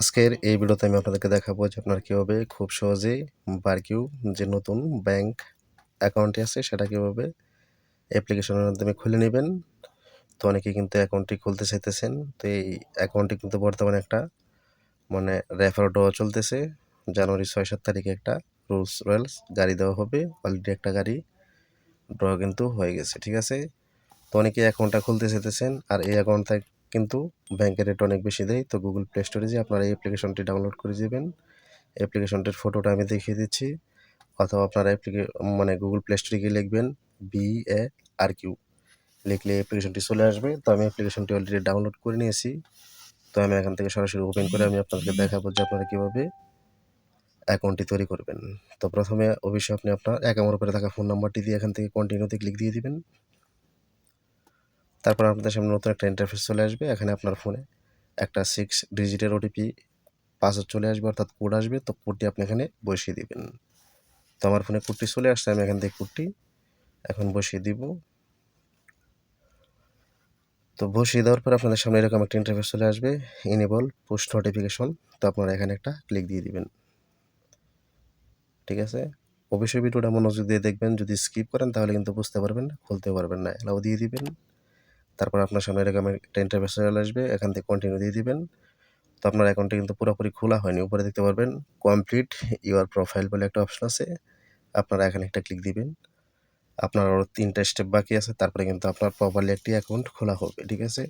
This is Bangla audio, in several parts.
আজকের এই ভিডিওতে আমি আপনাদেরকে দেখাবো যে আপনারা কীভাবে খুব সহজেই বারকিউ যে নতুন ব্যাংক অ্যাকাউন্টটি আছে সেটা কীভাবে অ্যাপ্লিকেশনের মাধ্যমে খুলে নেবেন। তো অনেকেই কিন্তু অ্যাকাউন্টটি খুলতে চাইতেছেন। তো এই অ্যাকাউন্টটি কিন্তু বর্তমানে একটা রেফার ড্র চলতেছে। জানুয়ারি 6-7 তারিখে একটা রোলস রয়েলস গাড়ি দেওয়া হবে। অলরেডি একটা গাড়ি ড্র কিন্তু হয়ে গেছে, ঠিক আছে। তো অনেকেই অ্যাকাউন্টটা খুলতে চাইতেছেন, আর এই অ্যাকাউন্টটা কিন্তু ব্যাংকের রেট অনেক বেশি দেয়। তো গুগল প্লে স্টোরে যেয়ে আপনারা এই অ্যাপ্লিকেশনটি ডাউনলোড করে দিবেন। অ্যাপ্লিকেশনটির ফটোটা আমি দেখিয়ে দিচ্ছি, অথবা আপনারা গুগল প্লে স্টোরে গিয়ে লিখবেন BARQ, লিখলে অ্যাপ্লিকেশনটি চলে আসবে। তো আমি অ্যাপ্লিকেশনটি অলরেডি ডাউনলোড করে নিয়েছি। তো আমি এখান থেকে সরাসরি ওপেন করে আমি আপনাদেরকে দেখাবো যে আপনারা কীভাবে অ্যাকাউন্টটি তৈরি করবেন। তো প্রথমে অবশ্যই আপনি আপনার অ্যাকাউন্টের উপরে থাকা ফোন নাম্বারটি দিয়ে এখান থেকে কন্টিনিউতে ক্লিক দিয়ে দিবেন। তারপর আপনাদের সামনে নতুন একটা ইন্টারফেস চলে আসবে। এখানে আপনার ফোনে একটা 6 ডিজিটের ওটিপি পাসওয়ার্ড চলে আসবে, অর্থাৎ কোড আসবে। তো কোডটি আপনি এখানে বসিয়ে দিবেন। তো আমার ফোনে কোডটি চলে আসছে, আমি এখান থেকে কোডটি এখন বসিয়ে দিব। তো বসিয়ে দেওয়ার পর আপনাদের সামনে এরকম একটা ইন্টারফেস চলে আসবে, ইনেবল পুশ নোটিফিকেশন। তো আপনারা এখানে একটা ক্লিক দিয়ে দিবেন, ঠিক আছে। অবশ্যই ভিডিওটা মনোযোগ দিয়ে দেখবেন, যদি স্কিপ করেন তাহলে কিন্তু বুঝতে পারবেন না, খুলতে পারবেন না। অ্যালাউ দিয়ে দিবেন। তারপর আপনার সামনে এরকম একটা ইন্টারফেস চলে আসবে, এখান থেকে কন্টিনিউ দিয়ে দিবেন। তো আপনার অ্যাকাউন্টটি কিন্তু পুরোপুরি খোলা হয়নি। উপরে দেখতে পারবেন কমপ্লিট ইউর প্রোফাইল বলে একটা অপশন আছে, আপনারা এখানে একটা ক্লিক দিবেন। আপনার আরও 3টা স্টেপ বাকি আছে, তারপরে কিন্তু আপনার প্রপারলি একটি অ্যাকাউন্ট খোলা হবে, ঠিক আছে।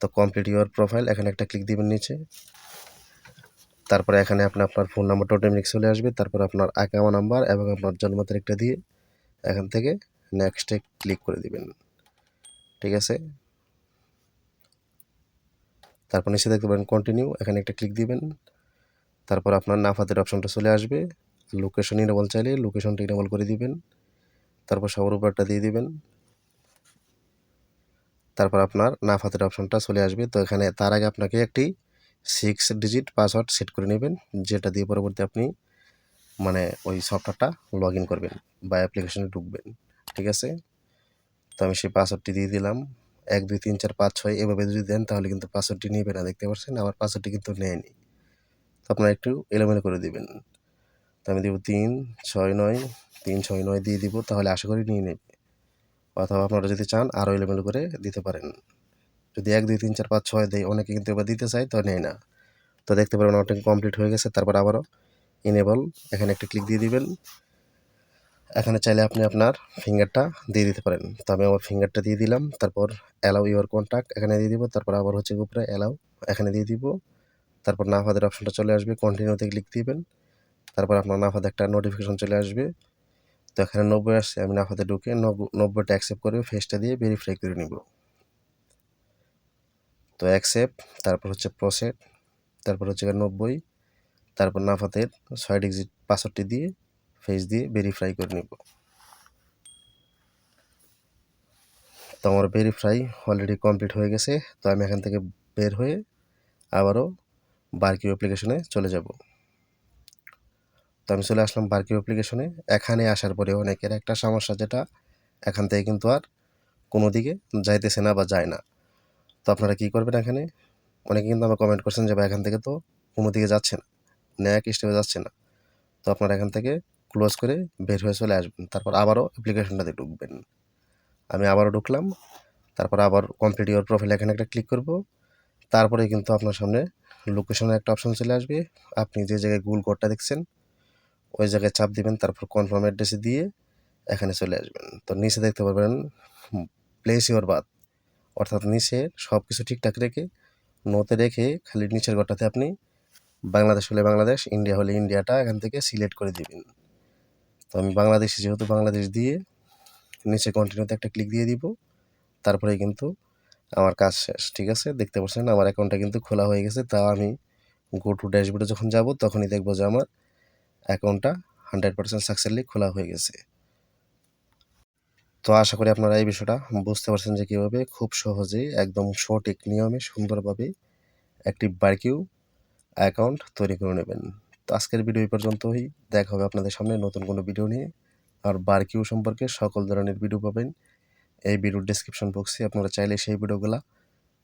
তো কমপ্লিট ইউর প্রোফাইল এখানে একটা ক্লিক দিবেন নিচে। তারপরে এখানে আপনার ফোন নাম্বারটা অটোমেটিক চলে আসবে। তারপর আপনার আকামা নাম্বার এবং আপনার জন্ম তারিখটা দিয়ে এখান থেকে নেক্সটে ক্লিক করে দিবেন, ঠিক আছে। তারপর নিচে দেখতে পারেন কন্টিনিউ, এখানে একটা ক্লিক দিবেন। তারপর আপনার নাফাতের অপশনটা চলে আসবে। লোকেশন ইনেবল চাইলে লোকেশনটা ইনেবল করে দিবেন। তারপর সবার উপরটা দিয়ে দিবেন। তারপর আপনার নাফাতের অপশনটা চলে আসবে। তো এখানে তার আগে আপনাকে একটি 6 ডিজিট পাসওয়ার্ড সেট করে নেবেন, যেটা দিয়ে পরবর্তী আপনি ওই সফটওয়্যারটা লগ ইন করবেন বা অ্যাপ্লিকেশনে ঢুকবেন, ঠিক আছে। তো আমি সেই পাসওয়ার্ডটি দিয়ে দিলাম। 1 2 3 4 5 6 এভাবে যদি দেন তাহলে কিন্তু পাসওয়ার্ডটি নেবে না, দেখতে পাচ্ছেন আমার পাসওয়ার্ডটি কিন্তু নেয়নি। তো আপনারা একটু এলোমেলো করে দিবেন। তো আমি দেবো 3 6 9 3 6 9 দিয়ে দিব, তাহলে আশা করি নিয়ে নেবে। অথবা আপনারা যদি চান আরও এলোমেলো করে দিতে পারেন। যদি 1 2 3 4 5 6 দেয়, অনেকে কিন্তু এবার দিতে চায়, তো নেয় না। তো দেখতে পারেন ওটা কমপ্লিট হয়ে গেছে। তারপর আবারও ইনেবল এখানে একটা ক্লিক দিয়ে দিবেন। এখানে চাইলে আপনি আপনার ফিঙ্গারটা দিয়ে দিতে পারেন। তো আমি আমার ফিঙ্গারটা দিয়ে দিলাম। তারপর অ্যালাউ ইউর কন্ট্যাক্ট এখানে দিয়ে দিব। তারপর আবার হচ্ছে উপরে অ্যালাউ এখানে দিয়ে দিব। তারপর নাফাদের অপশনটা চলে আসবে, কন্টিনিউতে ক্লিক দিবেন। তারপর আপনার নাফাতে একটা নোটিফিকেশন চলে আসবে। তো এখানে 90 আসছে, আমি নাফাতে ঢুকে 90টা অ্যাকসেপ্ট করে ফেসটা দিয়ে ভেরিফাই করে নিব। তো অ্যাকসেপ্ট, তারপর হচ্ছে প্রসেড, তারপর হচ্ছে 90, তারপর নাফাতের 6 ডিজিট পাসওয়ার্ডটি দিয়ে ফেস দিয়ে ভেরিফাই করে নিব। তো আমার ভেরিফাই অলরেডি কমপ্লিট হয়ে গেছে। তো আমি এখান থেকে বের হয়ে আবারও বারকিউ অ্যাপ্লিকেশনে চলে যাব। তো আমি চলে আসলাম বারকিউ অ্যাপ্লিকেশনে। এখানে আসার পরে অনেকের একটা সমস্যা, যেটা এখান থেকে কিন্তু আর কোনো দিকে যাইতেছে না বা যায় না। তো আপনারা কী করবেন, এখানে অনেকে কিন্তু আমার কমেন্ট করছেন যে ভাই এখান থেকে তো কোনো দিকে যাচ্ছে না, নেক্সট স্টেপে যাচ্ছে না। তো আপনারা এখান থেকে ক্লোজ করে বের হয়ে চলে আসবেন। তারপর আবারও অ্যাপ্লিকেশনটাতে ঢুকবেন। আমি আবারও ঢুকলাম। তারপর আবার কমপ্লিট ইউর প্রোফাইল এখানে একটা ক্লিক করব। তারপরে কিন্তু আপনার সামনে লোকেশনের একটা অপশন চলে আসবে। আপনি যে জায়গায় গুগল কোডটা দেখছেন ওই জায়গায় চাপ দিবেন, তারপর কনফার্ম অ্যাড্রেসে দিয়ে এখানে চলে আসবেন। তো নিচে দেখতে পারবেন প্লেস ইউর বাথ, অর্থাৎ নিচে সব কিছু ঠিকঠাক রেখে নোতে রেখে খালি নিচের ঘরটাতে আপনি বাংলাদেশ হলে বাংলাদেশ, ইন্ডিয়া হলে ইন্ডিয়াটা এখান থেকে সিলেক্ট করে দিবেন। তো আমি বাংলাদেশি যেহেতু বাংলাদেশ দিয়ে নিচে কন্টিনিউতে একটা ক্লিক দিয়ে দিব। তারপরে কিন্তু আমার কাজ শেষ, ঠিক আছে। দেখতে পাচ্ছেন আমার অ্যাকাউন্টটা কিন্তু খোলা হয়ে গেছে। তাও আমি গো টু ড্যাশবোর্ডে যখন যাব তখনই দেখব যে আমার অ্যাকাউন্টটা 100% সাকসেসফুলি খোলা হয়ে গেছে। তো আশা করি আপনারা এই বিষয়টা বুঝতে পারছেন যে কীভাবে খুব সহজেই একদম সঠিক নিয়মে সুন্দরভাবে একটি বারকিউ অ্যাকাউন্ট তৈরি করে নেবেন। তো আজকের ভিডিও এই পর্যন্তই। দেখা হবে আপনাদের সামনে নতুন কোনো ভিডিও নিয়ে। আর বারকিউ সম্পর্কে সকল ধরনের ভিডিও পাবেন এই ভিডিওর ডেসক্রিপশন বক্সে। আপনারা চাইলে সেই ভিডিওগুলা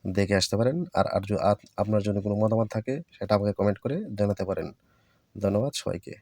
দেখে আসতে পারেন। আর আপনার যদি কোনো মতামত থাকে সেটা আমাকে কমেন্ট করে জানাতে পারেন। ধন্যবাদ সবাইকে।